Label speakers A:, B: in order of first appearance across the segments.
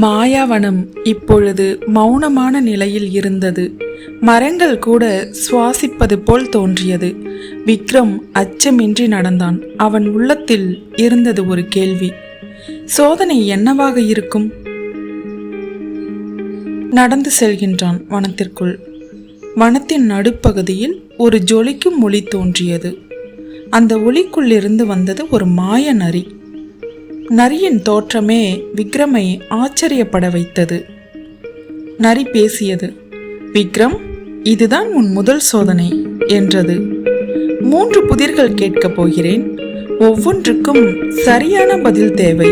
A: மாயாவனம் இப்பொழுது மௌனமான நிலையில் இருந்தது. மரங்கள் கூட சுவாசிப்பது போல் தோன்றியது. விக்ரம் அச்சமின்றி நடந்தான். அவன் உள்ளத்தில் இருந்தது ஒரு கேள்வி. சோதனை என்னவாக இருக்கும்? நடந்து செல்கின்றான் வனத்திற்குள். வனத்தின் நடுப்பகுதியில் ஒரு ஜொலிக்கும் ஒளி தோன்றியது. அந்த ஒளிக்குள்ளிருந்து வந்தது ஒரு மாய நரி. நரியின் தோற்றமே விக்ரமை ஆச்சரியப்பட வைத்தது. நரி பேசியது. விக்ரம், இதுதான் உன் முதல் சோதனை என்றது. 3 புதிர்கள் கேட்கப் போகிறேன். ஒவ்வொன்றுக்கும் சரியான பதில் தேவை.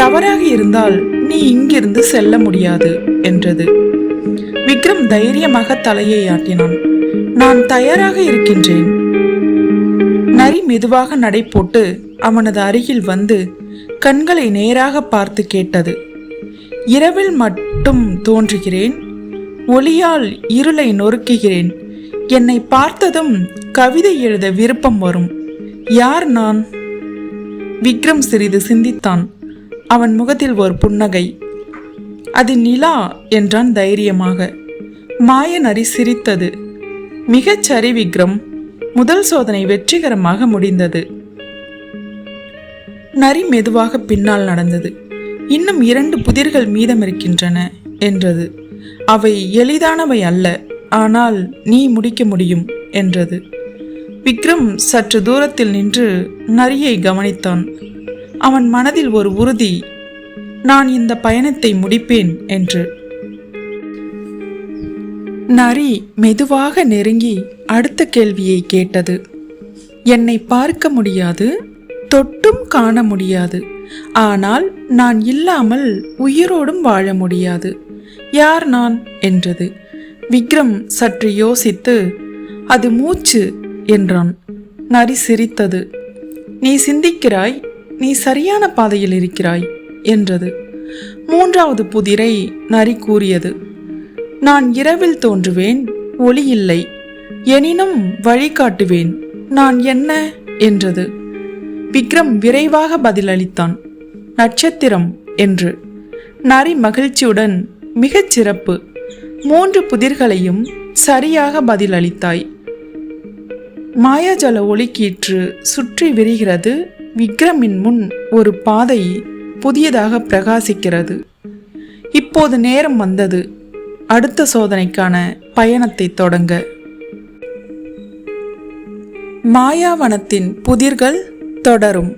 A: தவறாக இருந்தால் நீ இங்கிருந்து செல்ல முடியாது என்றது. விக்ரம் தைரியமாக தலையை ஆட்டினான். நான் தயாராக இருக்கின்றேன். நரி மெதுவாக நடை போட்டு அவனது அருகில் வந்து கண்களை நேராக பார்த்து கேட்டது. இரவில் மட்டும் தோன்றுகிறேன், ஒளியால் இருளை நொறுக்குகிறேன். என்னை பார்த்ததும் கவிதை எழுத விருப்பம் வரும். யார் நான்? விக்ரம் சிறிது சிந்தித்தான். அவன் முகத்தில் ஒரு புன்னகை. அது நிலா என்றான் தைரியமாக. மாய நரி சிரித்தது. மிகச் சரி விக்ரம், முதல் சோதனை வெற்றிகரமாக முடிந்தது. நரி மெதுவாக பின்னால் நடந்தது. இன்னும் 2 புதிர்கள் மீதம் இருக்கின்றன என்றது. அவை எளிதானவை அல்ல, ஆனால் நீ முடிக்க முடியும் என்றது. விக்ரம் சற்று தூரத்தில் நின்று நரியை கவனித்தான். அவன் மனதில் ஒரு உறுதி, நான் இந்த பயணத்தை முடிப்பேன் என்று. நரி மெதுவாக நெருங்கி அடுத்த கேள்வியை கேட்டது. என்னை பார்க்க முடியாது, தொட்டும் காண முடியாது, ஆனால் நான் இல்லாமல் உயிரோடும் வாழ முடியாது. யார் நான் என்றது. விக்ரம் சற்று யோசித்து, அது மூச்சு என்றான். நரி சிரித்தது. நீ சிந்திக்கிறாய், நீ சரியான பாதையில் இருக்கிறாய் என்றது. 3வது புதிரை நரி கூறியது. நான் இரவில் தோன்றுவேன், ஒளி இல்லை, எனினும் வழிகாட்டுவேன். நான் என்ன என்றது. விக்ரம் விரைவாக பதிலளித்தான். நட்சத்திரம் என்று. நரி மகிழ்ச்சியுடன், மிகச் சிறப்பு, 3 புதிர்களையும் சரியாக பதிலளித்தாய். மாயாஜல ஒளிக்கீற்று சுற்றி விரிகிறது. விக்ரமின் முன் ஒரு பாதை புதியதாக பிரகாசிக்கிறது. இப்போது நேரம் வந்தது அடுத்த சோதனைக்கான பயணத்தை தொடங்க. மாயாவனத்தின் புதிர்கள் தொடரும்.